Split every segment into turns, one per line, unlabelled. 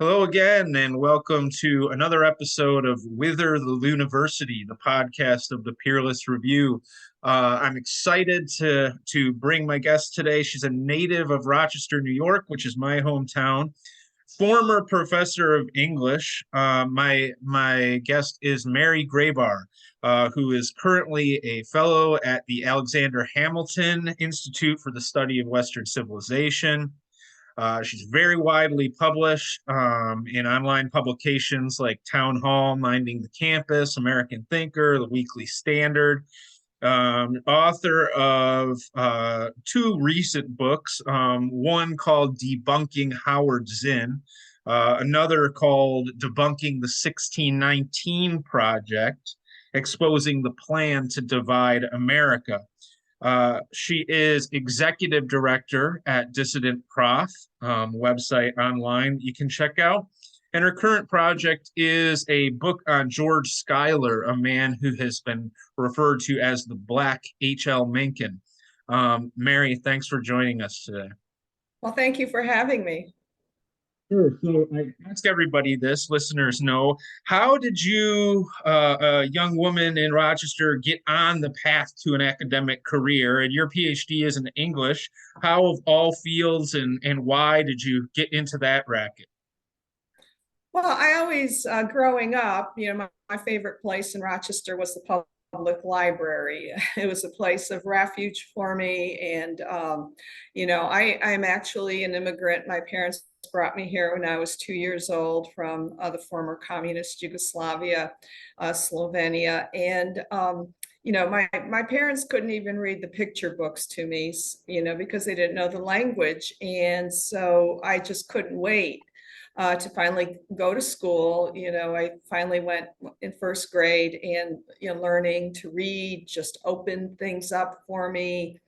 Hello again, and welcome to another episode of Whither the Looniversity, the podcast of the Peerless Review. I'm excited to bring my guest today. She's a native of Rochester, New York, which is my hometown. Former professor of English. My guest is Mary Grabar, who is currently a fellow at the Alexander Hamilton Institute for the Study of Western Civilization. She's very widely published in online publications like Town Hall, Minding the Campus, American Thinker, The Weekly Standard. Author of two recent books, one called Debunking Howard Zinn, another called Debunking the 1619 Project, Exposing the Plan to Divide America. She is executive director at Dissident Prof, website online you can check out. And her current project is a book on George Schuyler, a man who has been referred to as the Black H.L. Mencken. Mary, thanks for joining us today.
Well, thank you for having me.
Sure. So I ask everybody this, listeners know, how did you, a young woman in Rochester, get on the path to an academic career? And your PhD is in English. How of all fields and why did you get into that racket?
Well, I always, growing up, my favorite place in Rochester was the public library. It was a place of refuge for me. And, I'm actually an immigrant. My parents brought me here when I was 2 years old from the former communist Yugoslavia, Slovenia. And, my parents couldn't even read the picture books to me, because they didn't know the language. And so I just couldn't wait to finally go to school. I finally went in first grade, and learning to read just opened things up for me.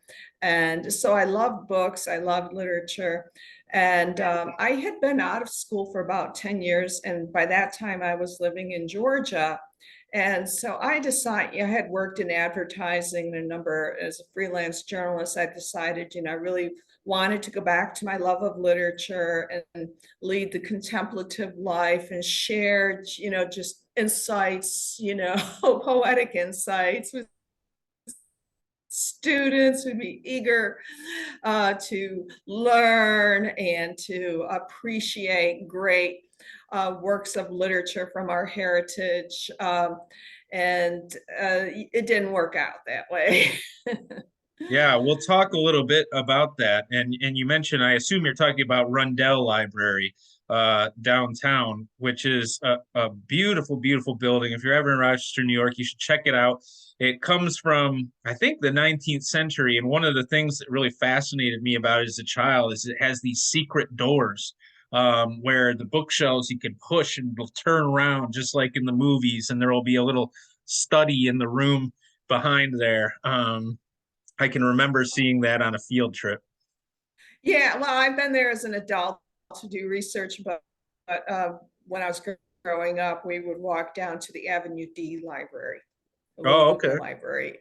And so I loved books, I loved literature. And I had been out of school for about 10 years. And by that time, I was living in Georgia. And so I decided, I had worked in advertising as a freelance journalist. I decided, I really wanted to go back to my love of literature and lead the contemplative life and share, just insights, poetic insights with students who'd be eager to learn and to appreciate great works of literature from our heritage. And it didn't work out that way.
Yeah, we'll talk a little bit about that. And you mentioned, I assume you're talking about Rundell Library downtown, which is a beautiful, beautiful building. If you're ever in Rochester, New York, you should check it out. It comes from, I think, the 19th century. And one of the things that really fascinated me about it as a child is it has these secret doors where the bookshelves you can push and it'll turn around just like in the movies. And there will be a little study in the room behind there. I can remember seeing that on a field trip.
Yeah, well, I've been there as an adult to do research, but when I was growing up, we would walk down to the Avenue D library, the
Oh,
local
okay.
library.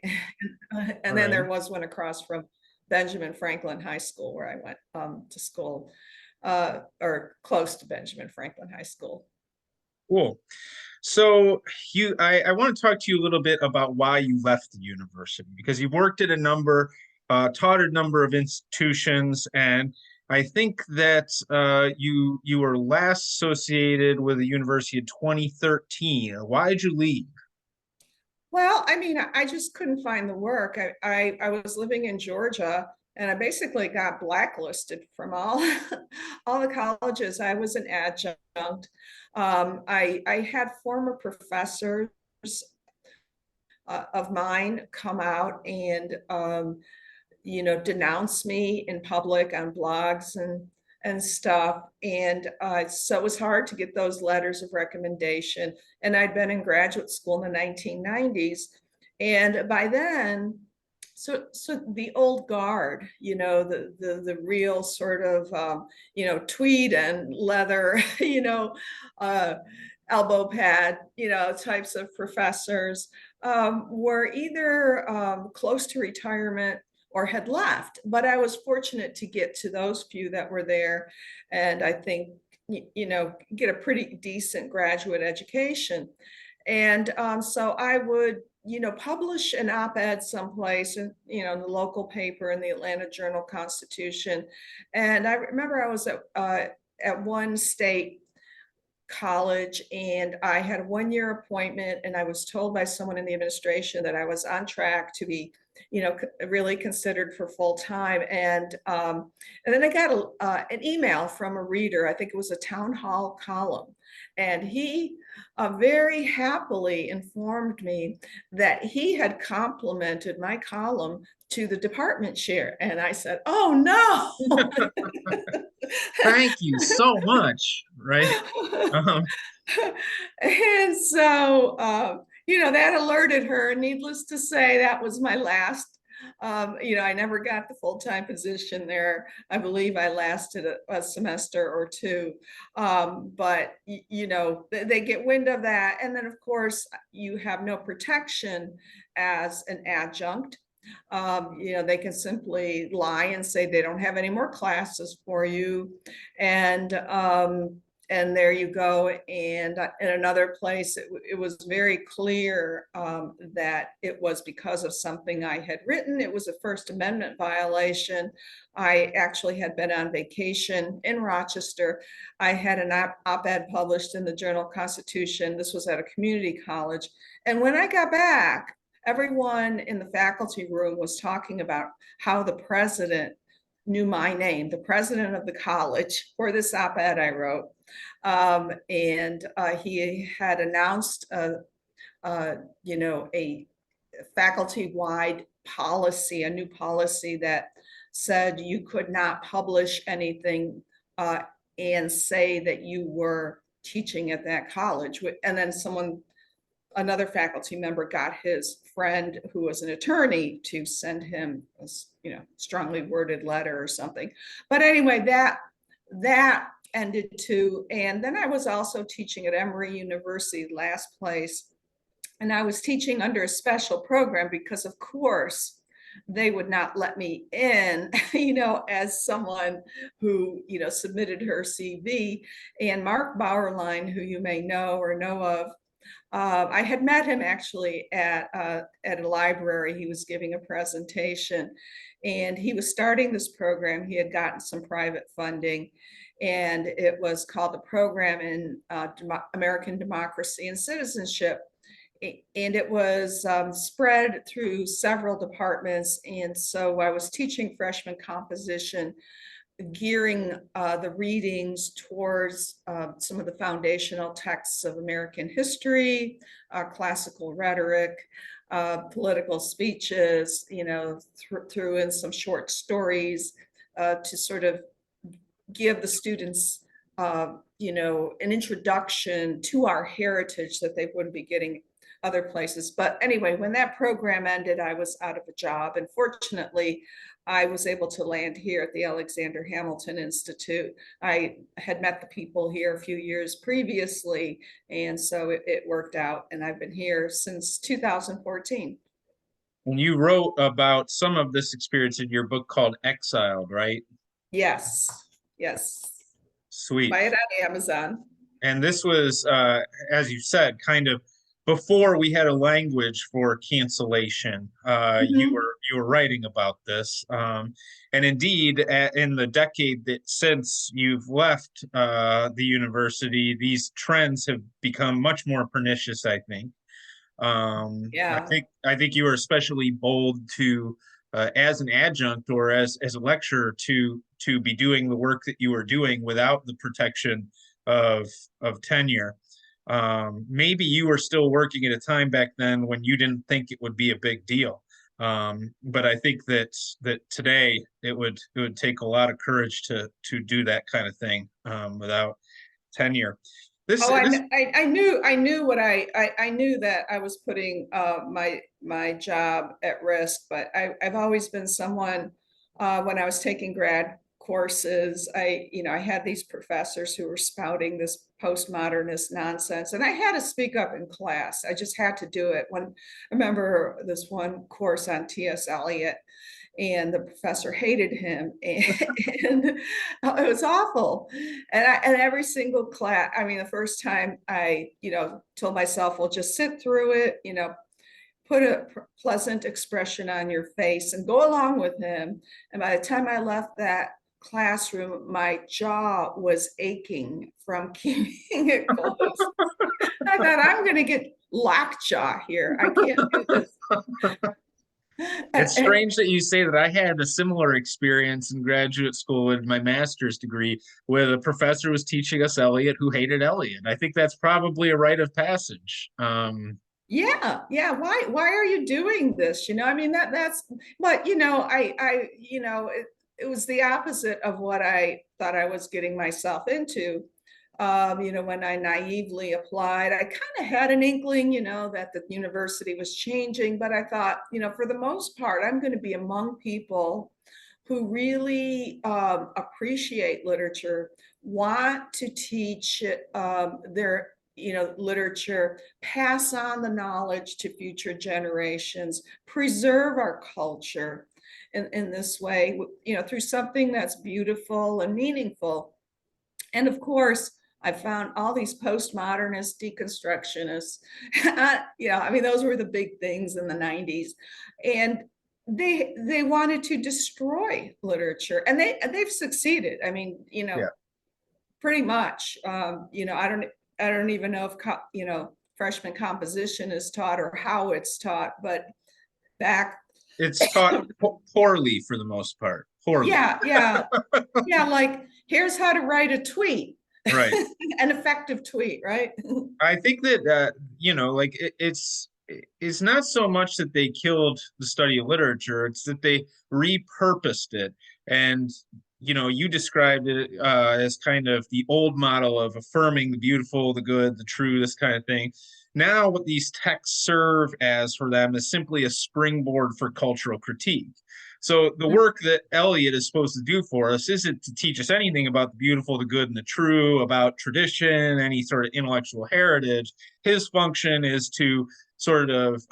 All
And then
right.
there was one across from Benjamin Franklin High School where I went to school, or close to Benjamin Franklin High School.
Cool. So I want to talk to you a little bit about why you left the university because you worked at taught at a number of institutions, and I think that you were last associated with the university in 2013. Why did you leave?
Well, I mean, I just couldn't find the work. I was living in Georgia, and I basically got blacklisted from all all the colleges. I was an adjunct. I had former professors of mine come out and denounce me in public on blogs and stuff. And so it was hard to get those letters of recommendation. And I'd been in graduate school in the 1990s. And by then, so the old guard, the real sort of, tweed and leather, uh, elbow pad, types of professors were either close to retirement or had left. But I was fortunate to get to those few that were there. And I think, get a pretty decent graduate education. And so I would, publish an op-ed someplace in, in the local paper in the Atlanta Journal-Constitution. And I remember I was at one state college and I had a 1-year appointment, and I was told by someone in the administration that I was on track to be, really considered for full time. And then I got an email from a reader. I think it was a town hall column, and he very happily informed me that he had complimented my column to the department chair. And I said, "Oh no."
Thank you so much, right? Um,
And so, that alerted her. Needless to say, that was my last. I never got the full-time position there. I believe I lasted a semester or two. But, they get wind of that. And then, of course, you have no protection as an adjunct. They can simply lie and say they don't have any more classes for you. And there you go. And in another place, it was very clear that it was because of something I had written. It was a First Amendment violation. I actually had been on vacation in Rochester. I had an op-ed published in the Journal-Constitution. This was at a community college. And when I got back, everyone in the faculty room was talking about how the president knew my name, the president of the college, for this op-ed I wrote. And he had announced, a faculty-wide policy, a new policy that said you could not publish anything and say that you were teaching at that college. And then another faculty member got his friend who was an attorney to send him a strongly worded letter or something. But anyway, that ended too. And then I was also teaching at Emory University, last place. And I was teaching under a special program because, of course, they would not let me in, as someone who, submitted her CV. And Mark Bauerlein, who you may know or know of, I had met him actually at a library. He was giving a presentation, and he was starting this program. He had gotten some private funding, and it was called the Program in American Democracy and Citizenship. And it was spread through several departments. And so I was teaching freshman composition, gearing the readings towards some of the foundational texts of American history, classical rhetoric, political speeches, threw in some short stories to sort of give the students, an introduction to our heritage that they wouldn't be getting other places. But anyway, when that program ended, I was out of a job. And fortunately, I was able to land here at the Alexander Hamilton Institute. I had met the people here a few years previously, and so it worked out. And I've been here since 2014.
and you wrote about some of this experience in your book called Exiled, right?
Yes, yes.
Sweet.
Buy it on Amazon.
And this was, as you said, kind of before we had a language for cancellation. You were writing about this, and indeed, in the decade that since you've left the university, these trends have become much more pernicious, I think.
Yeah.
I think you were especially bold to, as an adjunct or as a lecturer, to be doing the work that you were doing without the protection of tenure. Maybe you were still working at a time back then when you didn't think it would be a big deal. But I think that today it would take a lot of courage to do that kind of thing without tenure.
I knew what I knew that I was putting my job at risk, but I've always been someone, when I was taking grad courses, I had these professors who were spouting this postmodernist nonsense, and I had to speak up in class. I just had to do it. When I remember this one course on T.S. Eliot, and the professor hated him, and it was awful. And every single class, I mean, the first time I, told myself, well, just sit through it, put a pleasant expression on your face and go along with him. And by the time I left that classroom, my jaw was aching from keeping it closed. I thought, I'm going to get lockjaw here. I can't do this.
It's strange that you say that. I had a similar experience in graduate school with my master's degree, where the professor was teaching us Eliot, who hated Eliot. I think that's probably a rite of passage.
Yeah. Why are you doing this? I mean, that's, but it was the opposite of what I thought I was getting myself into. When I naively applied, I kind of had an inkling, that the university was changing, but I thought, for the most part, I'm going to be among people who really appreciate literature, want to teach their literature, pass on the knowledge to future generations, preserve our culture in this way, through something that's beautiful and meaningful. And of course, I found all these postmodernists, deconstructionists. I mean, those were the big things in the 90s. And they wanted to destroy literature, and they've succeeded. I mean,
Yeah.
pretty much. I don't even know if freshman composition is taught or how it's taught, but back
It's taught poorly for the most part. Poorly.
yeah. Like, here's how to write a tweet.
Right.
An effective tweet, right?
I think that like it's not so much that they killed the study of literature; it's that they repurposed it. And you described it as kind of the old model of affirming the beautiful, the good, the true, this kind of thing. Now, what these texts serve as for them is simply a springboard for cultural critique. So the work that Eliot is supposed to do for us isn't to teach us anything about the beautiful, the good, and the true, about tradition, any sort of intellectual heritage. His function is to sort of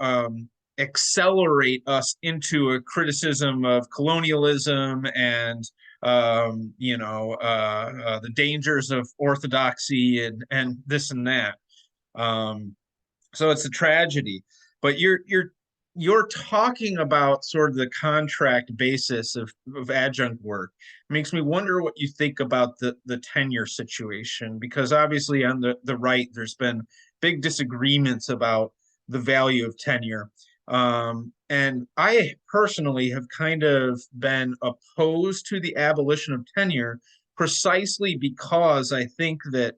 accelerate us into a criticism of colonialism and the dangers of orthodoxy and this and that. So it's a tragedy, but you're talking about sort of the contract basis of adjunct work. It makes me wonder what you think about the tenure situation, because obviously on the right, there's been big disagreements about the value of tenure. And I personally have kind of been opposed to the abolition of tenure precisely because I think that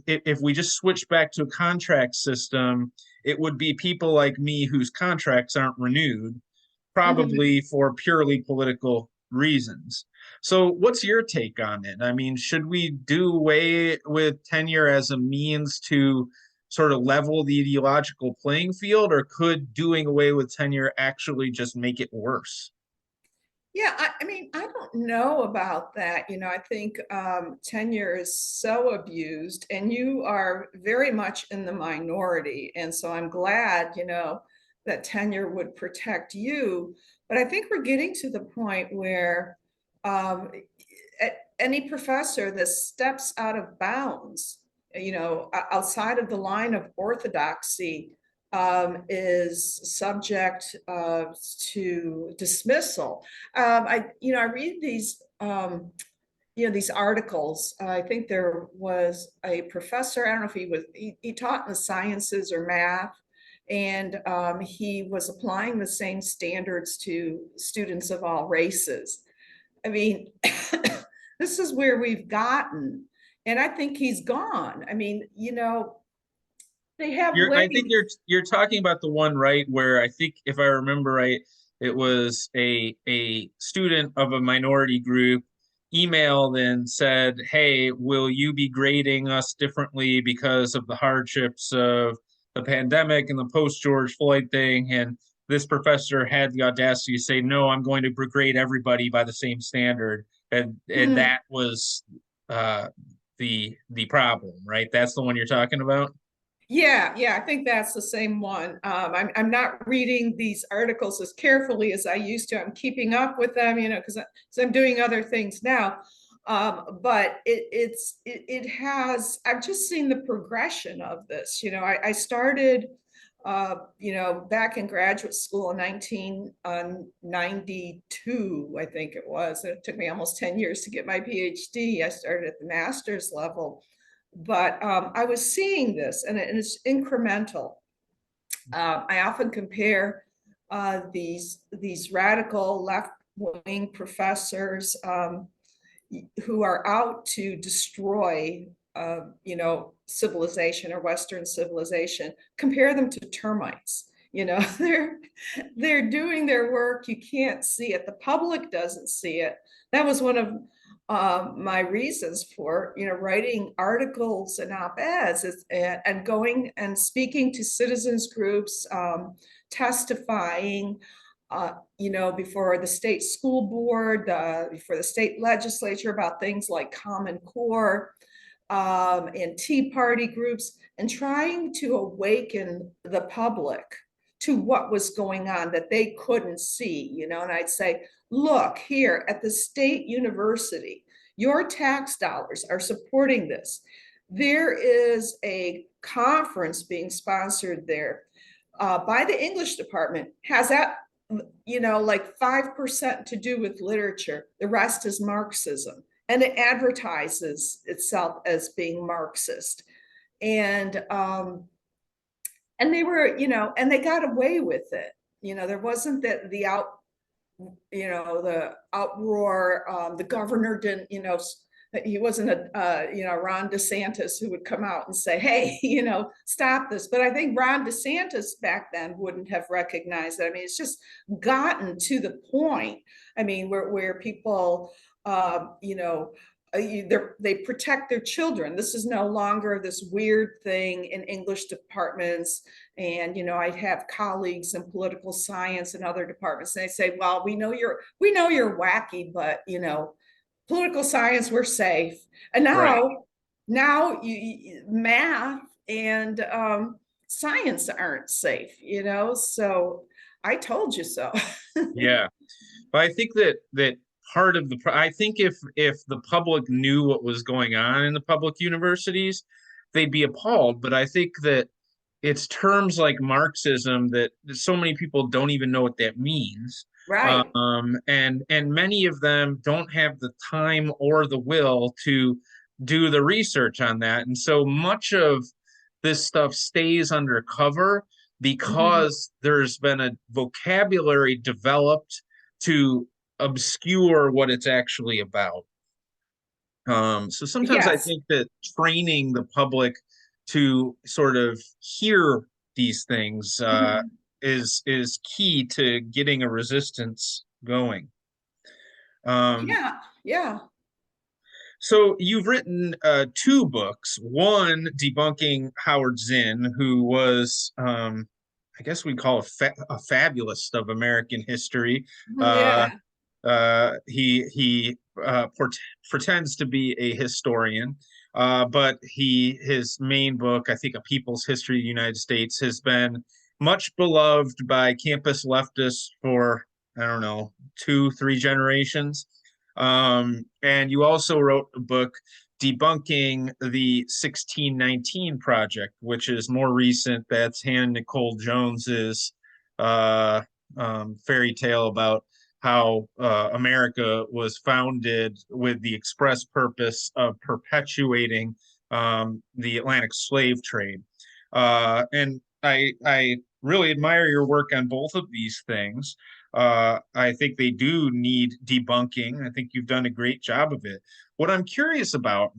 if we just switch back to a contract system, it would be people like me whose contracts aren't renewed, probably for purely political reasons. So what's your take on it? I mean, should we do away with tenure as a means to sort of level the ideological playing field, or could doing away with tenure actually just make it worse?
Yeah, I mean, I don't know about that. I think tenure is so abused, and you are very much in the minority. And so I'm glad, that tenure would protect you. But I think we're getting to the point where um, any professor that steps out of bounds, outside of the line of orthodoxy, is subject to dismissal. I read these articles. I think there was a professor, I don't know if he taught in the sciences or math, and he was applying the same standards to students of all races. I mean, this is where we've gotten, and I think he's gone. I mean, they have
I
ways.
think you're talking about the one, right, where I think if I remember right, it was a student of a minority group emailed and said, "Hey, will you be grading us differently because of the hardships of the pandemic and the post George Floyd thing?" And this professor had the audacity to say, "No, I'm going to grade everybody by the same standard," and
Mhm.
that was uh, the problem, right? That's the one you're talking about.
Yeah, I think that's the same one. I'm not reading these articles as carefully as I used to. I'm keeping up with them, because I'm doing other things now. But it has. I've just seen the progression of this. I started, back in graduate school in 1992, I think it was. It took me almost 10 years to get my PhD. I started at the master's level, but I was seeing this, and it's incremental. I often compare these radical left wing professors who are out to destroy, civilization or Western civilization. Compare them to termites. They're doing their work. You can't see it. The public doesn't see it. That was one of my reasons for writing articles and op-eds and going and speaking to citizens groups, testifying, before the state school board, before the state legislature about things like Common Core, and Tea Party groups, and trying to awaken the public to what was going on that they couldn't see. And I'd say, look, here at the state university, your tax dollars are supporting this. There is a conference being sponsored there by the English department. Has that, like 5% to do with literature. The rest is Marxism. And it advertises itself as being Marxist. And they were, and they got away with it. There wasn't the uproar. The governor didn't, he wasn't Ron DeSantis who would come out and say, hey, stop this. But I think Ron DeSantis back then wouldn't have recognized it. I mean, it's just gotten to the point, I mean, where people, they protect their children. This is no longer this weird thing in English departments. And I have colleagues in political science and other departments, and they say, well, we know you're wacky, but political science, we're safe. And
Right.
now math and science aren't safe. So I told you so.
Yeah. But I think that part of I think if the public knew what was going on in the public universities, they'd be appalled. But I think that it's terms like Marxism that so many people don't even know what that means.
Right.
And many of them don't have the time or the will to do the research on that. And so much of this stuff stays undercover
Mhm.
because there's been a vocabulary developed to obscure what it's actually about. So sometimes I
Yes.
think that training the public to sort of hear these things
Mhm.
is key to getting a resistance going. Um,
Yeah. Yeah.
so you've written two books. One, Debunking Howard Zinn, who was, I guess we call a fabulist of American history. Uh,
Yeah.
he pretends to be a historian, but his main book, I think, A People's History of the United States, has been much beloved by campus leftists for, I don't know, two, three generations. And you also wrote a book debunking the 1619 Project, which is more recent. That's Hannah Nicole Jones's uh, fairy tale about how America was founded with the express purpose of perpetuating the Atlantic slave trade. And I really admire your work on both of these things. I think they do need debunking. I think you've done a great job of it. What I'm curious about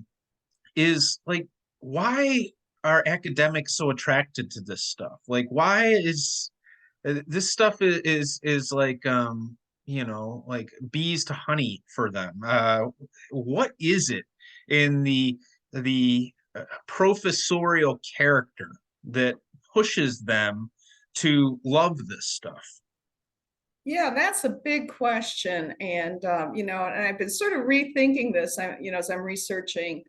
is like, why are academics so attracted to this stuff? Like, why is this stuff is like like bees to honey for them? What is it in the professorial character that pushes them to love this stuff?
Yeah, that's a big question. And, and I've been sort of rethinking this, as I'm researching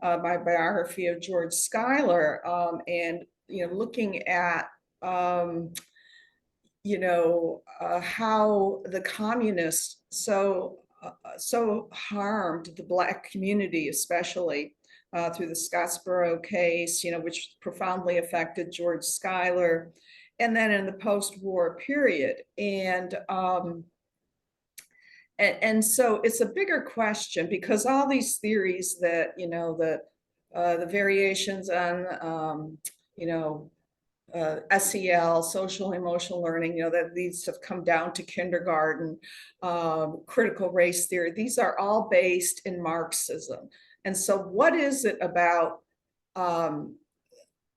my biography of George Schuyler. And looking at, how the communists so harmed the Black community, especially through the Scottsboro case, which profoundly affected George Schuyler, and then in the post-war period. And so it's a bigger question, because all these theories that, the variations on, SEL, social emotional learning, that these have come down to kindergarten, critical race theory, these are all based in Marxism. And so what is it about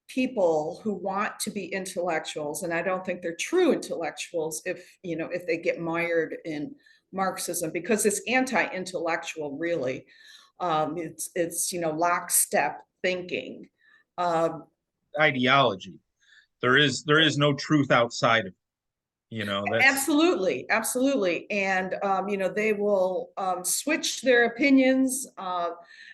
people who want to be intellectuals, and I don't think they're true intellectuals if they get mired in Marxism, because it's anti-intellectual, really. It's lockstep thinking.
Ideology. There is no truth outside of it. That's
Absolutely. And they will switch their opinions.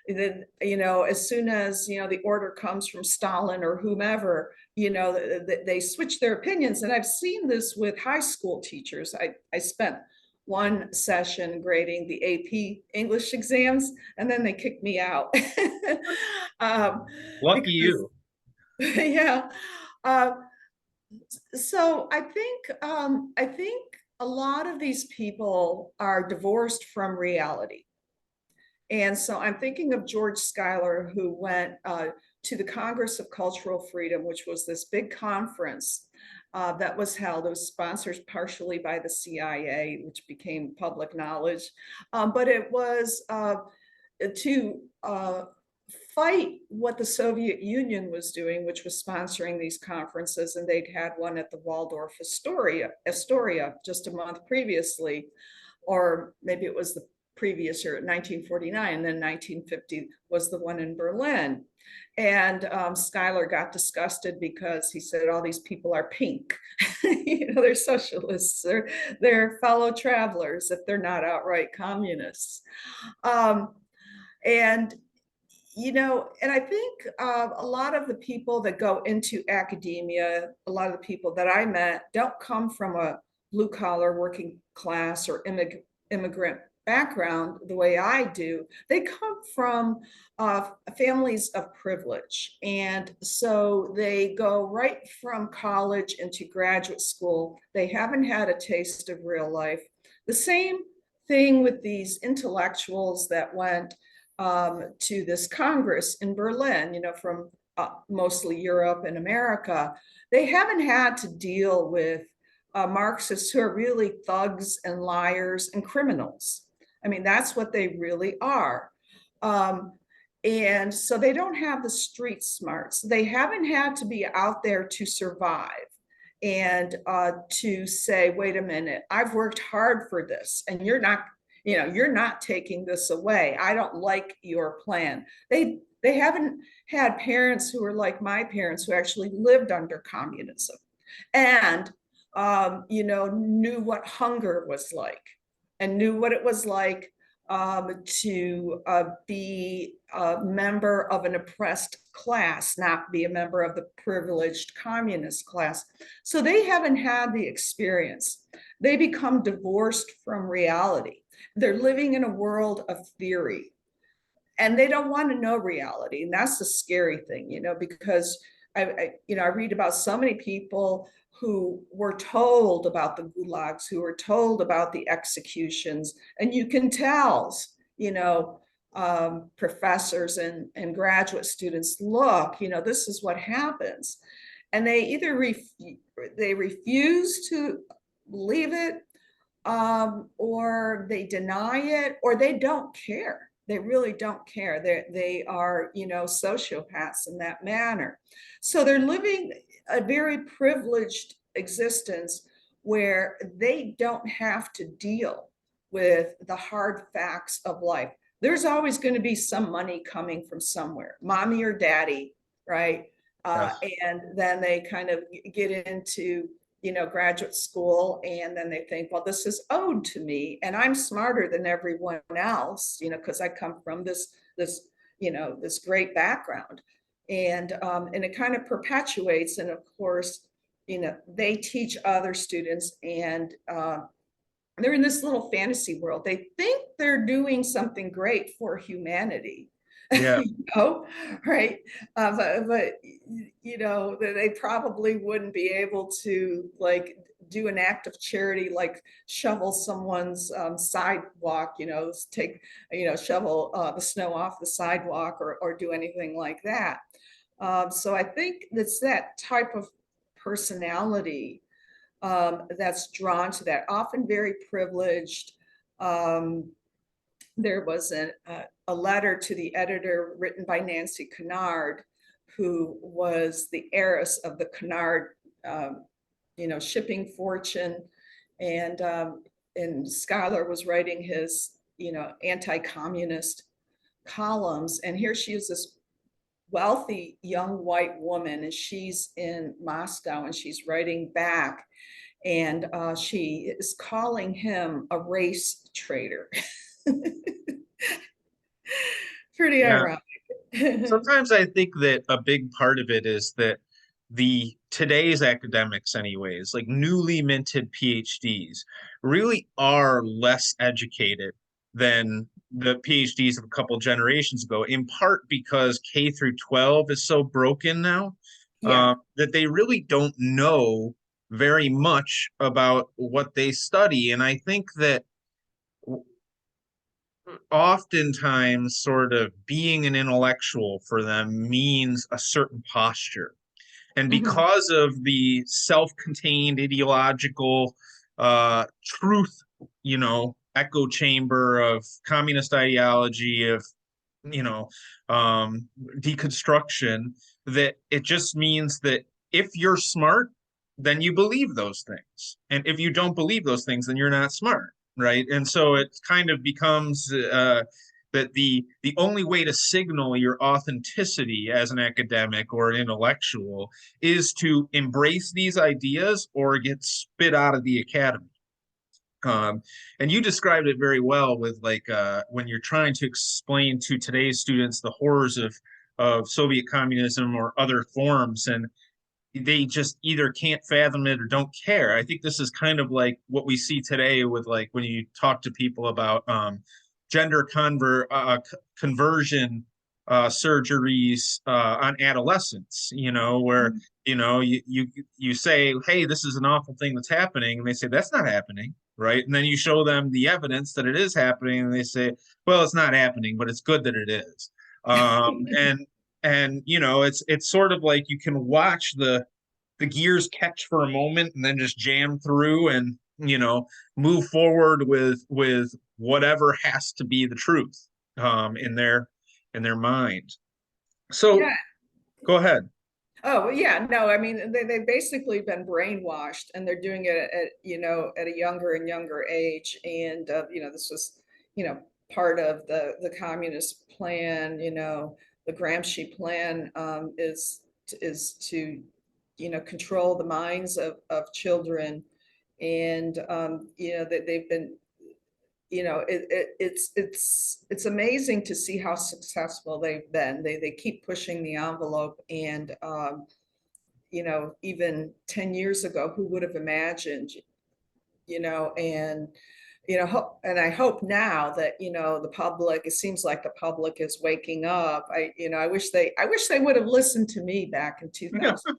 Then as soon as the order comes from Stalin or whomever, they switch their opinions. And I've seen this with high school teachers. I spent one session grading the AP English exams, and then they kicked me out.
Lucky you.
Yeah. So I think a lot of these people are divorced from reality. And so I'm thinking of George Schuyler, who went to the Congress of Cultural Freedom, which was this big conference that was held. It was sponsored partially by the CIA, which became public knowledge. But it was to fight what the Soviet Union was doing, which was sponsoring these conferences. And they'd had one at the Waldorf Astoria just a month previously, or maybe it was the previous year, 1949, and then 1950 was the one in Berlin. And Schuyler got disgusted because he said, all these people are pink. They're socialists, they're fellow travelers if they're not outright communists. And I think a lot of the people that go into academia, a lot of the people that I met don't come from a blue collar working class or immigrant background the way I do. They come from families of privilege. And so they go right from college into graduate school. They haven't had a taste of real life. The same thing with these intellectuals that went to this Congress in Berlin, from mostly Europe and America. They haven't had to deal with Marxists who are really thugs and liars and criminals. I mean, that's what they really are. And so they don't have the street smarts. They haven't had to be out there to survive and to say, wait a minute, I've worked hard for this and you're not taking this away. I don't like your plan. They haven't had parents who are like my parents, who actually lived under communism and knew what hunger was like and knew what it was like to be a member of an oppressed class, not be a member of the privileged communist class. So they haven't had the experience. They become divorced from reality. They're living in a world of theory and they don't want to know reality. And that's the scary thing, because I read about so many people who were told about the gulags, who were told about the executions, and you can tell, professors and graduate students, look, this is what happens. And they either they refuse to believe it, or they deny it, or they don't care. They really don't care. They are, sociopaths in that manner. So they're living a very privileged existence where they don't have to deal with the hard facts of life. There's always going to be some money coming from somewhere, mommy or daddy, right?
Yes.
And then they kind of get into graduate school, and then they think, well, this is owed to me and I'm smarter than everyone else, because I come from this great background. And it kind of perpetuates. And of course, they teach other students, and they're in this little fantasy world. They think they're doing something great for humanity.
Yeah.
Right? But they probably wouldn't be able to like do an act of charity, like shovel someone's sidewalk, take, shovel the snow off the sidewalk, or do anything like that. So I think it's that type of personality that's drawn to that, often very privileged. There was a letter to the editor written by Nancy Kennard, who was the heiress of the Kennard, shipping fortune. And Schuyler was writing his, anti-communist columns. And here she is, this wealthy young white woman, and she's in Moscow, and she's writing back, and she is calling him a race traitor. Pretty
Yeah.
ironic.
Sometimes I think that a big part of it is that the today's academics, anyways, like newly minted PhDs, really are less educated than the PhDs of a couple generations ago, in part because K through 12 is so broken now,
Yeah.
that they really don't know very much about what they study. And I think that oftentimes sort of being an intellectual for them means a certain posture. And
Mhm.
because of the self-contained ideological truth, echo chamber of communist ideology, of, you know, deconstruction, that it just means that if you're smart, then you believe those things. And if you don't believe those things, then you're not smart, right? And so it kind of becomes that the only way to signal your authenticity as an academic or an intellectual is to embrace these ideas or get spit out of the academy. And you described it very well with like when you're trying to explain to today's students the horrors of Soviet communism or other forms, and they just either can't fathom it or don't care. I think this is kind of like what we see today with like when you talk to people about conversion surgeries on adolescents, where you say, hey, this is an awful thing that's happening, and they say that's not happening, right? And then you show them the evidence that it is happening, and they say, well, it's not happening, but it's good that it is. And it's sort of like you can watch the gears catch for a moment and then just jam through and move forward with whatever has to be the truth in their mind. So
Yeah.
go ahead.
Oh, yeah. No, I mean, they've basically been brainwashed, and they're doing it at a younger and younger age. And, this was, part of the communist plan, the Gramsci plan, is to, control the minds of children. And, that they've been, it's amazing to see how successful they've been. They keep pushing the envelope. And even 10 years ago, who would have imagined, and and I hope now that the public, it seems like the public is waking up. I wish they would have listened to me back in 2000.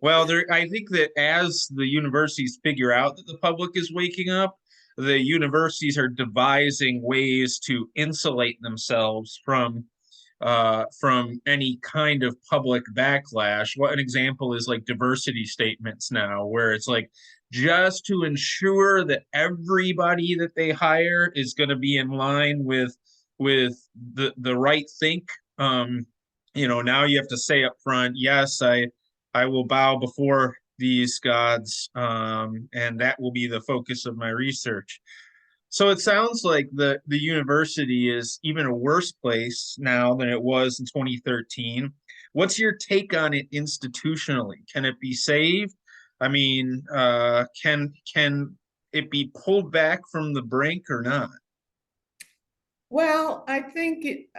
Well, I think that as the universities figure out that the public is waking up, the universities are devising ways to insulate themselves from any kind of public backlash. What an example is like diversity statements now, where it's like just to ensure that everybody that they hire is going to be in line with the right think. Now you have to say up front, yes, I will bow before these gods, and that will be the focus of my research. So it sounds like the university is even a worse place now than it was in 2013. What's your take on it institutionally? Can it be saved? I mean, can it be pulled back from the brink or not?
Well, I think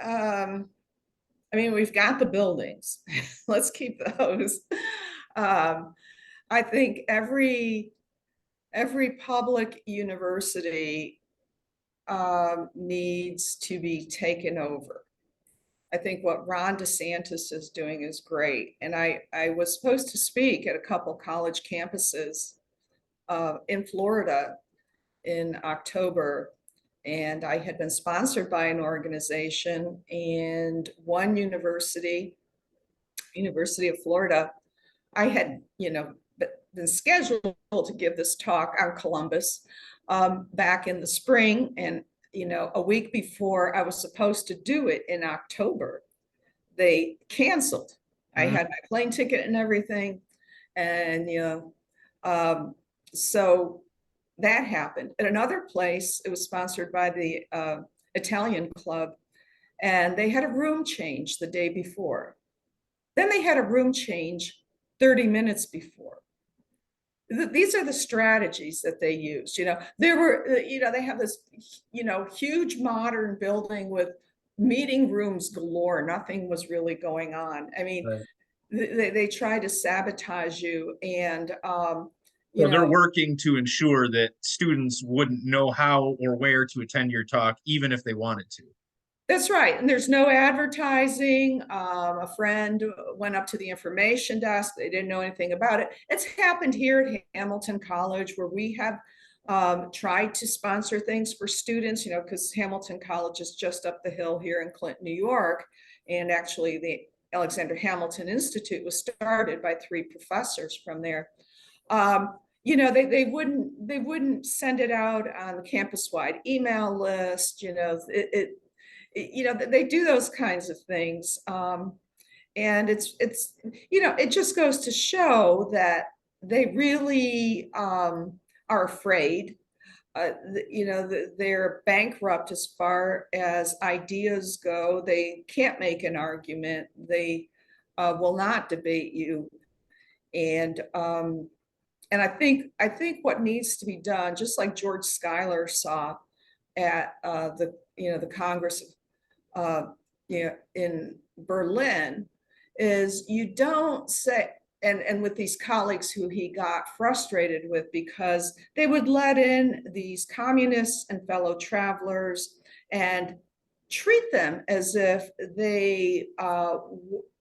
I mean, we've got the buildings. Let's keep those. I think every public university needs to be taken over. I think what Ron DeSantis is doing is great. And I was supposed to speak at a couple college campuses in Florida in October. And I had been sponsored by an organization, and one university, University of Florida, I had, been scheduled to give this talk on Columbus back in the spring. And, a week before I was supposed to do it in October, they canceled. I had my plane ticket and everything. And, so that happened. At another place, it was sponsored by the Italian club, and they had a room change the day before. Then they had a room change 30 minutes before. These are the strategies that they used. There were, they have this, huge modern building with meeting rooms galore. Nothing was really going on. I mean,
Right.
they try to sabotage you, and
So they're working to ensure that students wouldn't know how or where to attend your talk, even if they wanted to.
That's right. And there's no advertising. A friend went up to the information desk. They didn't know anything about it. It's happened here at Hamilton College, where we have tried to sponsor things for students, because Hamilton College is just up the hill here in Clinton, New York. And actually, the Alexander Hamilton Institute was started by 3 professors from there. They wouldn't send it out on the campus-wide email list. They do those kinds of things. And it's it just goes to show that they really are afraid. They're bankrupt as far as ideas go. They can't make an argument. They will not debate you. And I think what needs to be done, just like George Schuyler saw at the Congress in Berlin, is you don't say, and with these colleagues who he got frustrated with because they would let in these communists and fellow travelers and treat them as if they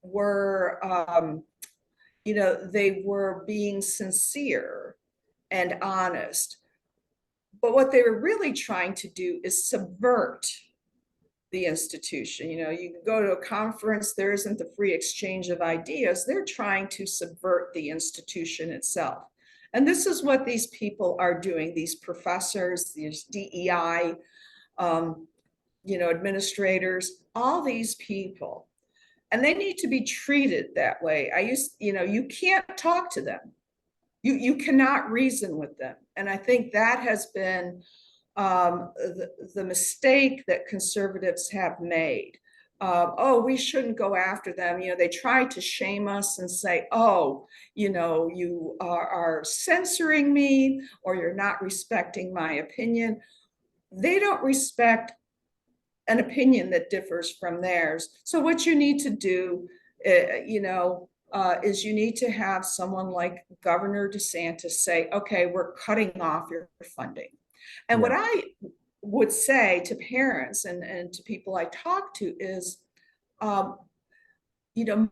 were, they were being sincere and honest. But what they were really trying to do is subvert the institution. You can go to a conference, there isn't the free exchange of ideas. They're trying to subvert the institution itself. And this is what these people are doing, these professors, these DEI, administrators, all these people. And they need to be treated that way. You can't talk to them. You cannot reason with them. And I think that has been the mistake that conservatives have made. We shouldn't go after them. They try to shame us and say, you are censoring me, or you're not respecting my opinion. They don't respect an opinion that differs from theirs. So what you need to do, is you need to have someone like Governor DeSantis say, okay, we're cutting off your funding. And what I would say to parents and to people I talk to is,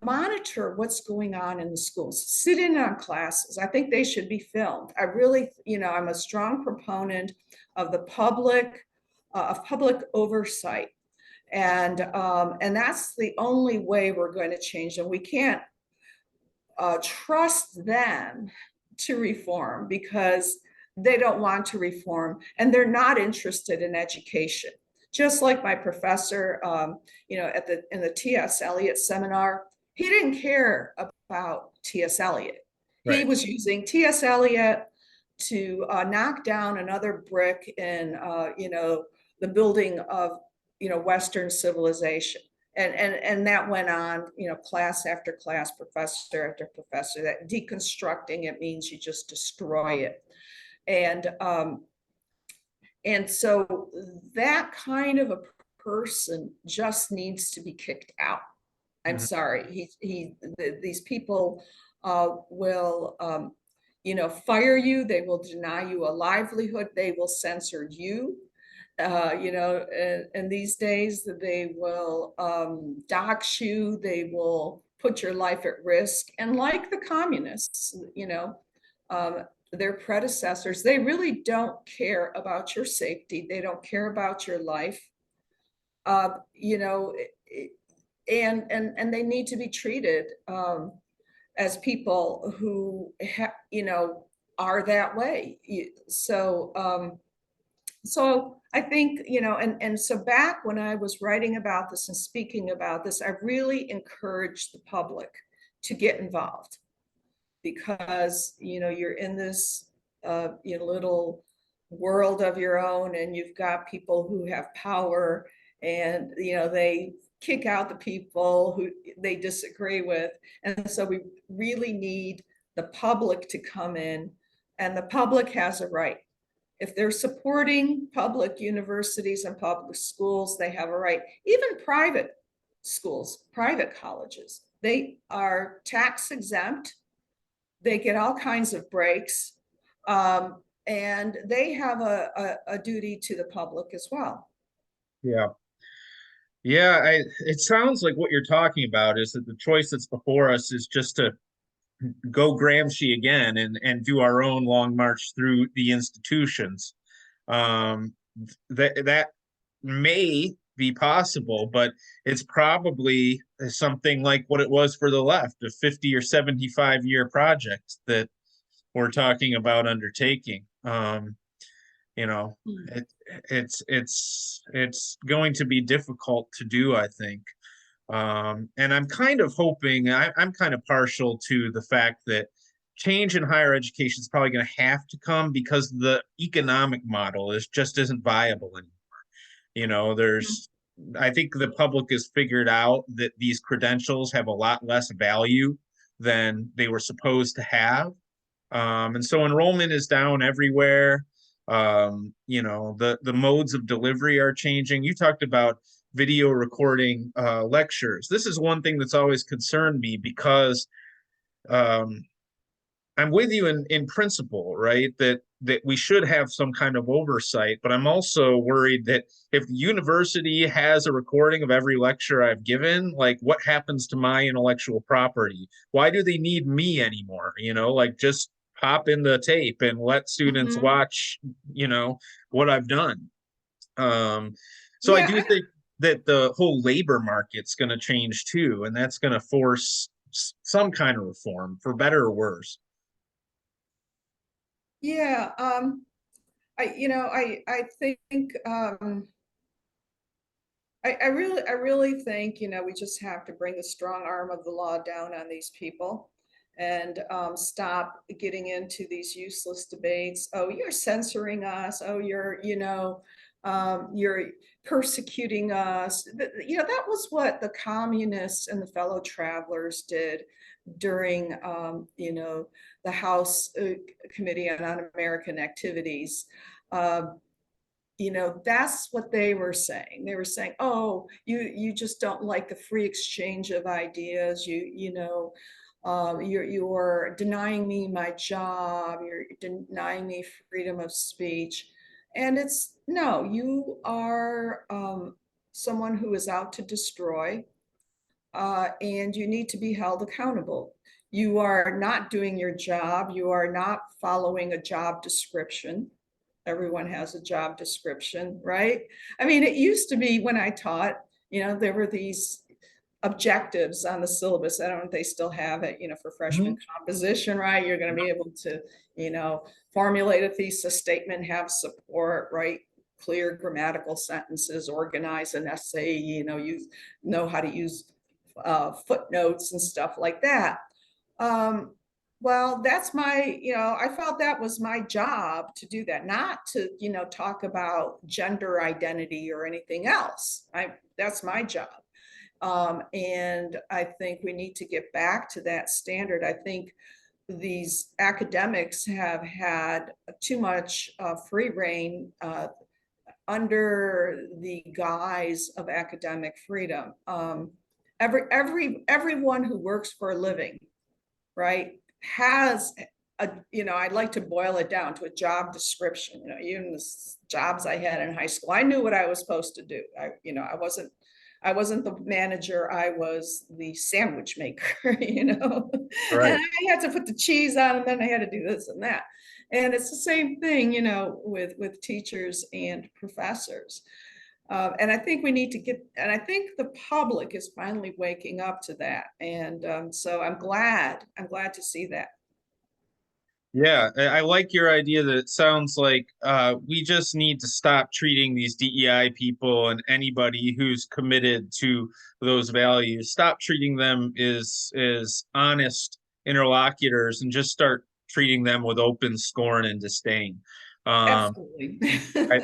monitor what's going on in the schools. Sit in on classes. I think they should be filmed. I really, I'm a strong proponent of the public, of public oversight. And that's the only way we're going to change them. We can't trust them to reform because they don't want to reform and they're not interested in education. Just like my professor, in the T.S. Eliot seminar, he didn't care about T.S. Eliot. Right. He was using T.S. Eliot to knock down another brick in, the building of, Western civilization. And that went on, class after class, professor after professor. That deconstructing it means you just destroy it. And so that kind of a person just needs to be kicked out. I'm
Mhm.
sorry. These people will, fire you. They will deny you a livelihood. They will censor you. And these days they will dox you. They will put your life at risk. And like the communists, their predecessors, they really don't care about your safety. They don't care about your life. Uh, you know, and they need to be treated as people who are that way. So I think, and so back when I was writing about this and speaking about this, I really encouraged the public to get involved, because you're in this little world of your own, and you've got people who have power, and they kick out the people who they disagree with. And so we really need the public to come in, and the public has a right. If they're supporting public universities and public schools, they have a right. Even private schools, private colleges, they are tax exempt. They get all kinds of breaks. And they have a duty to the public as well.
Yeah. Yeah, it sounds like what you're talking about is that the choice that's before us is just to go Gramsci again and do our own long march through the institutions. Um, that may be possible, but it's probably something like what it was for the left, a 50 or 75-year project that we're talking about undertaking. You know, it, it's going to be difficult to do, I think. And I'm kind of hoping, I'm kind of partial to the fact that change in higher education is probably going to have to come because the economic model is just isn't viable anymore. There's, I think the public has figured out that these credentials have a lot less value than they were supposed to have. And so enrollment is down everywhere. The modes of delivery are changing. You talked about video recording lectures. This is one thing that's always concerned me because um, I'm with you in principle, right? That we should have some kind of oversight, but I'm also worried that if the university has a recording of every lecture I've given, like what happens to my intellectual property? Why do they need me anymore? Like just pop in the tape and let students
Mhm.
watch, what I've done. Um, so I
Yeah,
do think that the whole labor market's going to change too, and that's going to force some kind of reform for better or worse.
yeah. I think I really think, we just have to bring the strong arm of the law down on these people, and stop getting into these useless debates. Oh, you're censoring us. Oh, you're persecuting us. That was what the communists and the fellow travelers did during, the House Committee on Un-American Activities. Um, that's what they were saying. They were saying, oh, you just don't like the free exchange of ideas. You're denying me my job. You're denying me freedom of speech. And it's no, you are someone who is out to destroy, and you need to be held accountable. You are not doing your job. You are not following a job description. Everyone has a job description, right? I mean, it used to be when I taught, there were these objectives on the syllabus. I don't know if they still have it, for freshman
Mhm.
composition, right? You're going to be able to, formulate a thesis statement, have support, write clear grammatical sentences, organize an essay, you know how to use footnotes and stuff like that. Um, well, that's I felt that was my job to do that, not to, talk about gender identity or anything else. That's my job. And I think we need to get back to that standard. I think these academics have had too much free reign under the guise of academic freedom. Everyone who works for a living, right, has I'd like to boil it down to a job description. Even the jobs I had in high school, I knew what I was supposed to do. I wasn't the manager, I was the sandwich maker, and
Right.
I had to put the cheese on, and then I had to do this and that. And it's the same thing, with teachers and professors. And I think we need to and I think the public is finally waking up to that. And so I'm glad to see that.
Yeah, I like your idea that it sounds like we just need to stop treating these DEI people and anybody who's committed to those values, stop treating them as honest interlocutors and just start treating them with open scorn and disdain. Um,
Absolutely.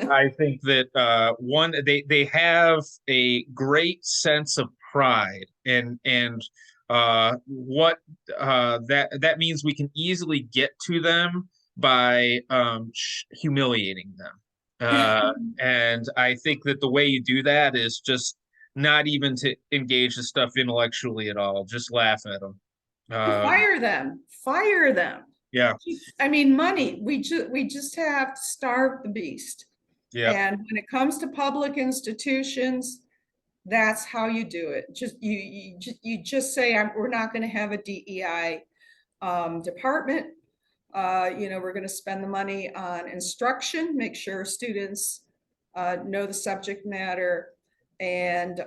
I think that one they have a great sense of pride and what that means we can easily get to them by humiliating them. And I think that the way you do that is just not even to engage the stuff intellectually at all, just laugh at them.
Fire them. Fire them.
Yeah,
I mean, money. We just have to starve the beast.
yeah,
And when it comes to public institutions, that's how you do it. You just say, we're not going to have a DEI department. We're going to spend the money on instruction, make sure students know the subject matter, and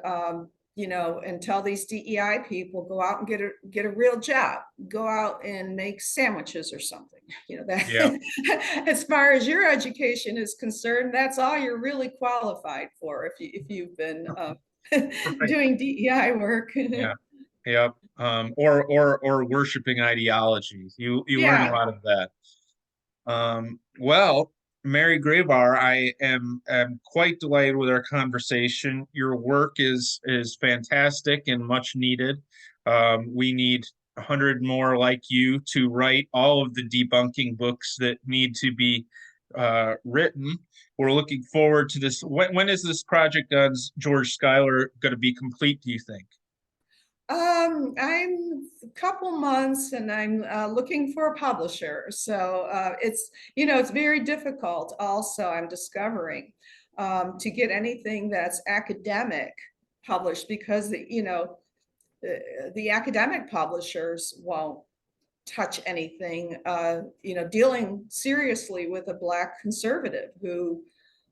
and tell these DEI people, go out and get a real job, go out and make sandwiches or something.
yeah.
That as far as your education is concerned, that's all you're really qualified for if you've been
Right.
doing DEI work.
Yeah. Yep. Or worshiping ideologies. You learn a
Yeah.
lot of that. Well, Mary Grabar, I am quite delighted with our conversation. Your work is fantastic and much needed. We need 100 more like you to write all of the debunking books that need to be written. We're looking forward to this. When is this project on George Schuyler going to be complete, do you think?
I'm a couple months, and I'm looking for a publisher. So it's very difficult also, I'm discovering, to get anything that's academic published, because the academic publishers won't touch anything, dealing seriously with a Black conservative who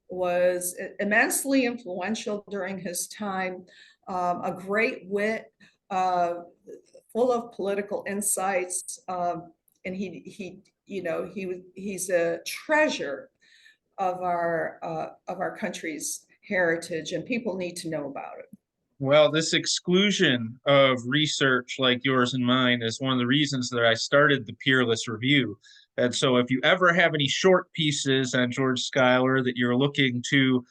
was immensely influential during his time, a great wit, uh, full of political insights, and he's a treasure of our country's heritage, and people need to know about it.
Well, this exclusion of research like yours and mine is one of the reasons that I started the Peerless Review. And so, if you ever have any short pieces on George Schuyler that you're looking to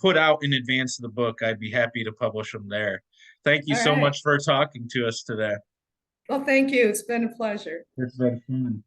put out in advance of the book, I'd be happy to publish them there. Thank you
All
so
right.
much for talking to us today.
Well, thank you. It's been a pleasure.
It's been fun.